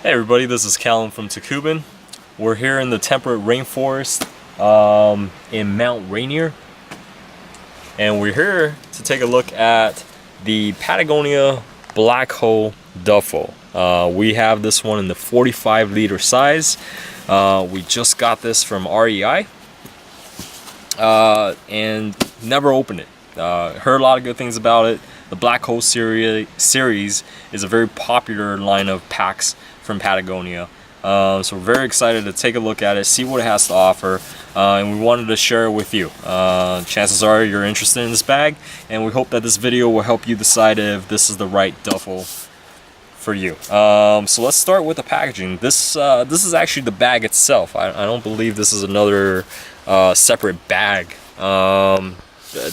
Hey everybody, this is Callum from Tacubin. We're here in the temperate rainforest in Mount Rainier. And we're here to take a look at the Patagonia Black Hole Duffel. We have this one in the 45 liter size. We just got this from REI and never opened it. Heard a lot of good things about it. The Black Hole series is a very popular line of packs from Patagonia. So we're very excited to take a look at it, see what it has to offer, and we wanted to share it with you. Chances are you're interested in this bag, and we hope that this video will help you decide if this is the right duffel for you. So let's start with the packaging. This is actually the bag itself. I don't believe this is another separate bag.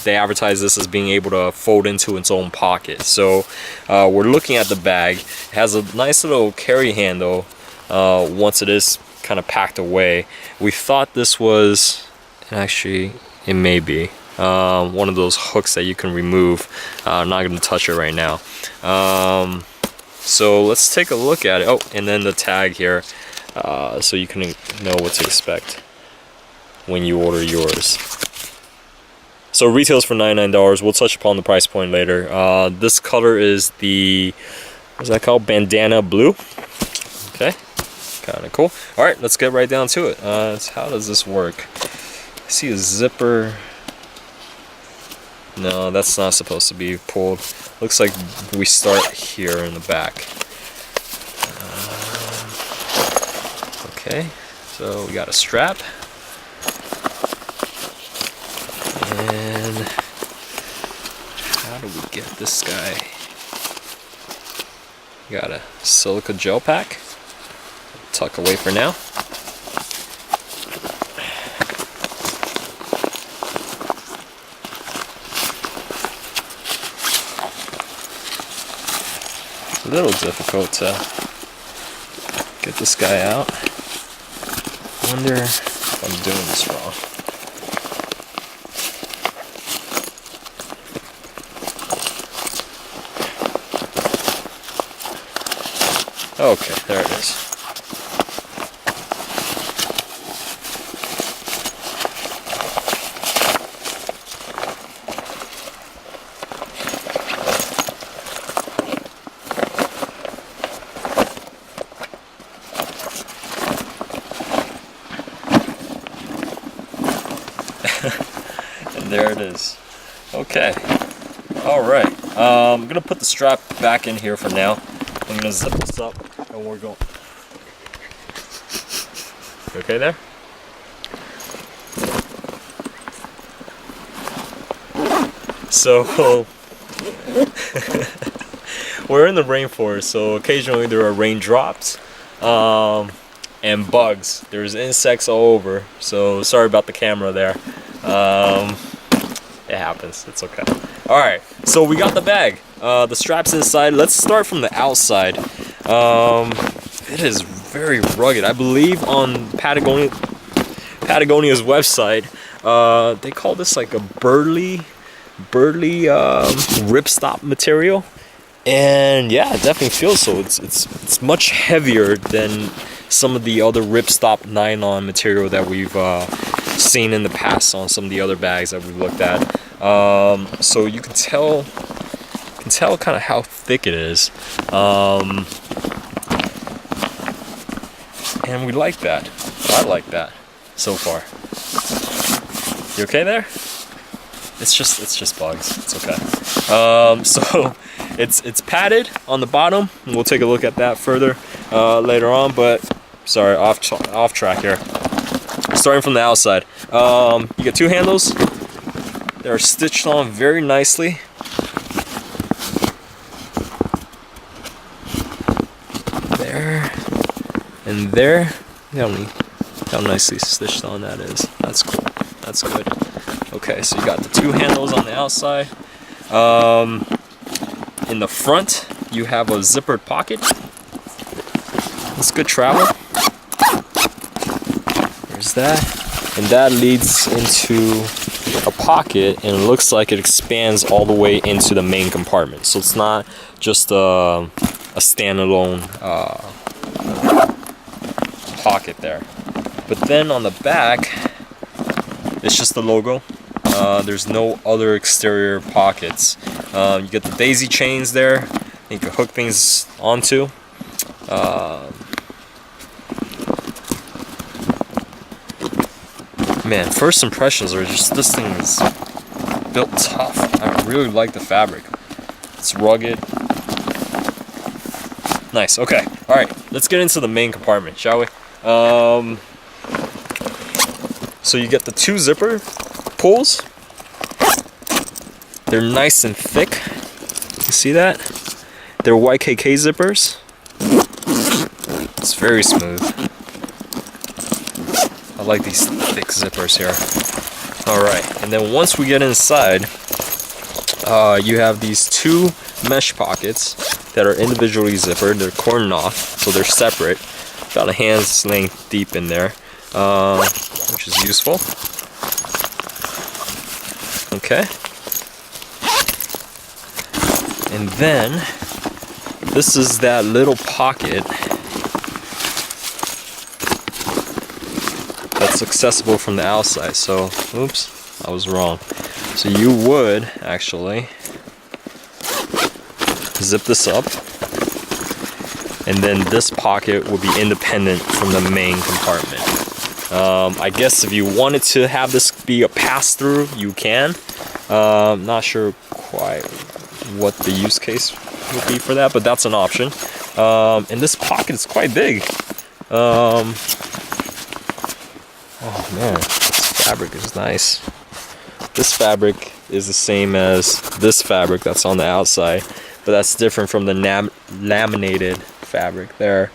They advertise this as being able to fold into its own pocket. So we're looking at the bag. It has a nice little carry handle once it is kind of packed away. We thought this was, actually it may be, one of those hooks that you can remove. I'm not going to touch it right now. So let's take a look at it. Oh, and then the tag here, so you can know what to expect when you order yours. So retails for $99. We'll touch upon the price point later. This color is the, what's that called? Bandana blue. Okay, kind of cool. All right, let's get right down to it. How does this work? I see a zipper. No, that's not supposed to be pulled. Looks like we start here in the back. Okay, so we got a strap. And how do we get this guy? Got a silica gel pack. Tuck away for now. It's a little difficult to get this guy out. I wonder if I'm doing this wrong. Okay, there it is. And there it is. Okay. All right. I'm gonna put the strap back in here for now. I'm gonna zip this up and we're going. You okay there? So we're in the rainforest, so occasionally there are raindrops and bugs. There's insects all over, so sorry about the camera there. It happens, it's okay. Alright, so we got the bag. The strap's inside. Let's start from the outside. It is very rugged. I believe on Patagonia's website, they call this like a burly ripstop material. And yeah, it definitely feels so. It's much heavier than some of the other ripstop nylon material that we've seen in the past on some of the other bags that we've looked at. So you can tell kind of how thick it is, and we like that. I like that so far. You okay there? It's just bugs. It's okay. So it's padded on the bottom, and we'll take a look at that further later on. But sorry, off track here. Starting from the outside, you get two handles. They're stitched on very nicely. There and there. How nicely stitched on that is. That's cool. That's good. Okay, so you got the two handles on the outside. In the front, you have a zippered pocket. That's good travel. There's that. And that leads into a pocket, and it looks like it expands all the way into the main compartment. So it's not just a a standalone pocket there. But then on the back, it's just the logo. There's no other exterior pockets. You get the daisy chains there. You can hook things onto. Man, first impressions are just, this thing is built tough. I really like the fabric. It's rugged. Nice, okay. Alright, let's get into the main compartment, shall we? So you get the 2 zipper pulls. They're nice and thick. You see that? They're YKK zippers. It's very smooth. I like these thick zippers here. Alright, and then once we get inside, you have these 2 mesh pockets that are individually zippered. They're cordoned off, so they're separate. About a hand's length deep in there, which is useful. Okay. And then, this is that little pocket that's accessible from the outside. So, oops, I was wrong. So you would actually zip this up, and then this pocket will be independent from the main compartment. I guess if you wanted to have this be a pass-through, you can. Not sure quite what the use case would be for that, but that's an option. And this pocket is quite big. Oh man, this fabric is nice. This fabric is the same as this fabric that's on the outside, but that's different from the laminated fabric there.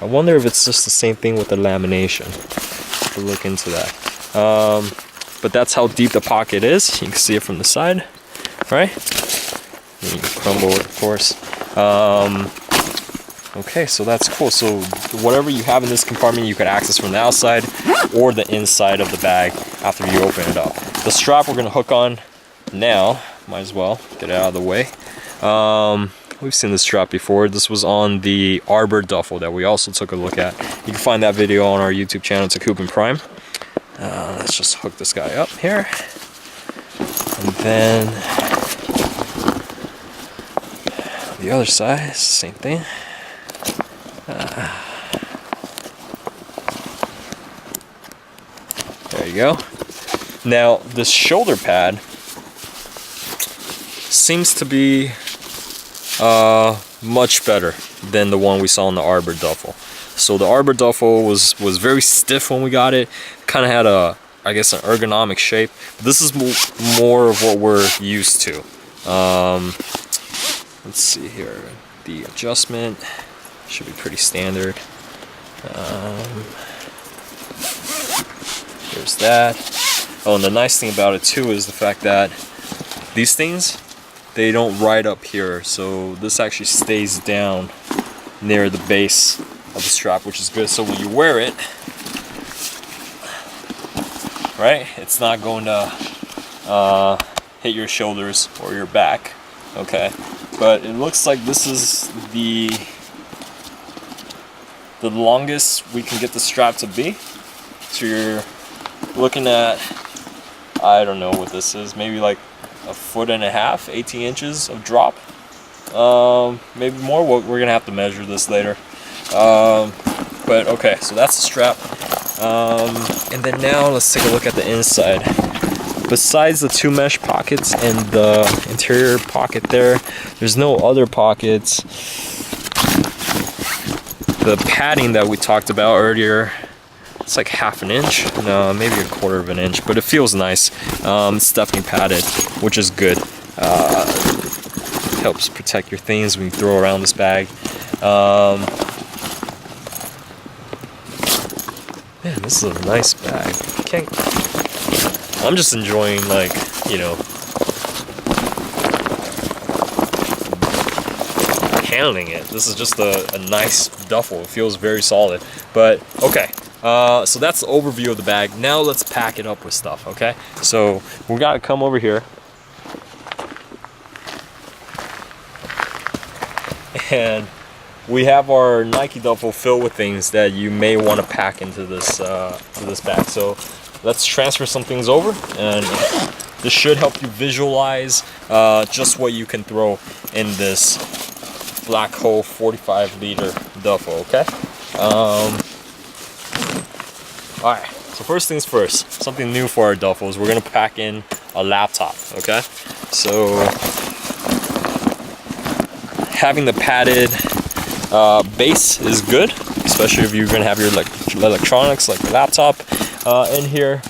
I wonder if it's just the same thing with the lamination. We'll look into that. But that's how deep the pocket is. You can see it from the side, right? And you can crumble it, of course. Okay, so that's cool. So whatever you have in this compartment, you can access from the outside or the inside of the bag after you open it up. The strap we're gonna hook on now. Might as well get it out of the way. We've seen this strap before. This was on the Arbor duffel that we also took a look at. You can find that video on our YouTube channel, Takupin Prime. Let's just hook this guy up here. And then the other side is the same thing. There you go. Now, this shoulder pad seems to be much better than the one we saw in the Arbor duffel. So the Arbor duffel was very stiff when we got it. Kind of had a, I guess, an ergonomic shape. But this is more of what we're used to. Let's see here. The adjustment should be pretty standard. Here's that. Oh, and the nice thing about it too is the fact that these things, they don't ride up here, so this actually stays down near the base of the strap, which is good. So when you wear it, right, it's not going to hit your shoulders or your back. Okay, but it looks like this is the longest we can get the strap to be. So you're looking at, I don't know what this is, maybe like a 1.5 feet, 18 inches of drop, maybe more. We're gonna have to measure this later, but okay, so that's the strap. And then now let's take a look at the inside. Besides the 2 mesh pockets and the interior pocket there's no other pockets. The padding that we talked about earlier, it's like 1/2 inch, no, maybe 1/4 inch, but it feels nice. It's definitely padded, which is good. Helps protect your things when you throw around this bag. Man, this is a nice bag. I'm just enjoying, like, you know, handling it. This is just a nice duffel. It feels very solid. But okay, so that's the overview of the bag. Now let's pack it up with stuff. Okay, so we gotta come over here and we have our Nike duffel filled with things that you may want to pack into this bag. So let's transfer some things over, and this should help you visualize just what you can throw in this Black Hole 45-liter duffel. Okay. All right. So first things first, something new for our duffels. We're gonna pack in a laptop. Okay. So having the padded base is good, especially if you're gonna have your electronics like the laptop in here.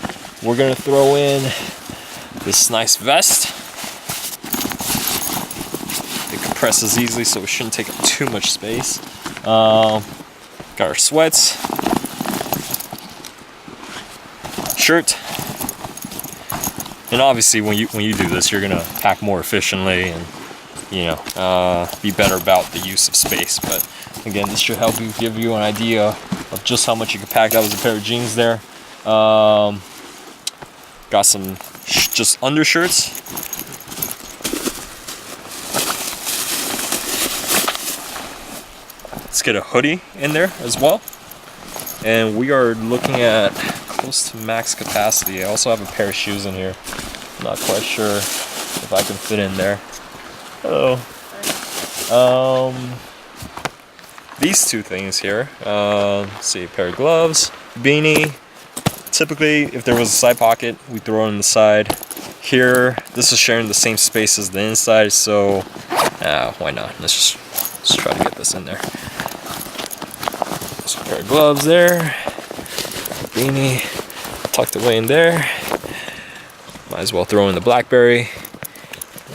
We're gonna throw in this nice vest. It compresses easily, so it shouldn't take up too much space. Got our sweats, shirt, and obviously when you do this, you're gonna pack more efficiently and, you know, be better about the use of space. But again, this should help you, give you an idea of just how much you can pack. That was a pair of jeans there. Got some just undershirts. Let's get a hoodie in there as well. And we are looking at close to max capacity. I also have a pair of shoes in here. I'm not quite sure if I can fit in there. Hello. These two things here. Let's see, a pair of gloves, beanie. Typically, if there was a side pocket, we throw it on the side. Here, this is sharing the same space as the inside, so why not? Let's try to get this in there. So a pair of gloves there, beanie tucked away in there. Might as well throw in the BlackBerry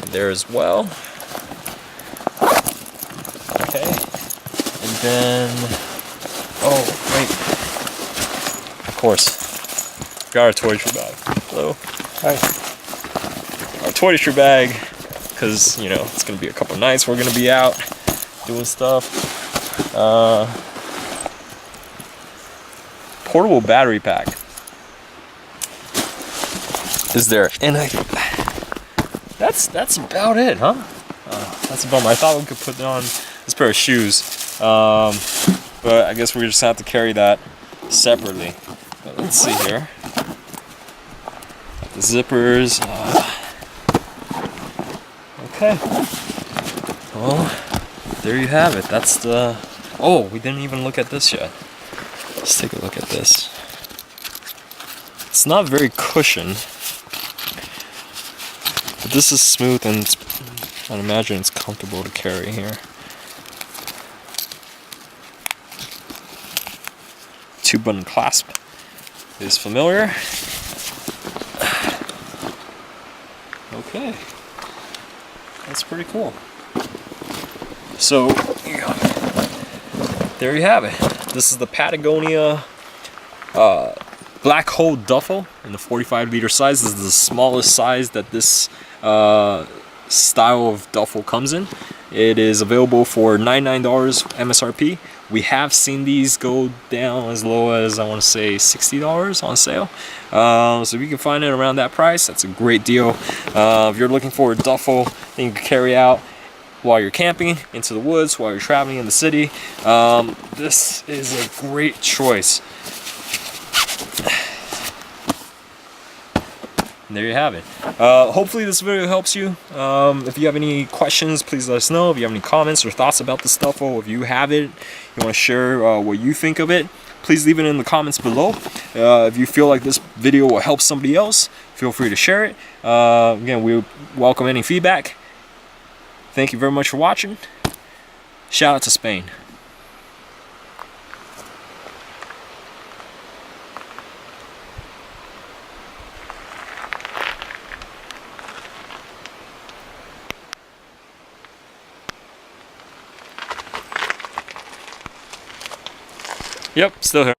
in there as well. Okay, and then, oh wait, of course, got our toiletry bag. Hello. Hi. Our toiletry bag, because, you know, it's gonna be a couple nights we're gonna be out doing stuff. Portable battery pack is there, and that's about it, huh? That's a bummer. I thought we could put on this pair of shoes, but I guess we're just gonna have to carry that separately. But let's see here. The zippers. Okay. Well, there you have it. That's the. Oh, we didn't even look at this yet. Let's take a look at this. It's not very cushioned, but this is smooth, and I'd imagine it's comfortable to carry here. Two-button clasp is familiar. Okay, that's pretty cool. So there you have it. This is the Patagonia Black Hole duffel in the 45-liter size. This is the smallest size that this style of duffel comes in. It is available for $99 MSRP. We have seen these go down as low as, I want to say, $60 on sale. So if you can find it around that price, that's a great deal. If you're looking for a duffel that you can carry out while you're camping, into the woods, while you're traveling in the city, this is a great choice. And there you have it. Hopefully this video helps you. If you have any questions, please let us know. If you have any comments or thoughts about this duffel, if you have it, you want to share what you think of it, please leave it in the comments below. If you feel like this video will help somebody else, feel free to share it. Again, we welcome any feedback. Thank you very much for watching. Shout out to Spain. Yep, still here.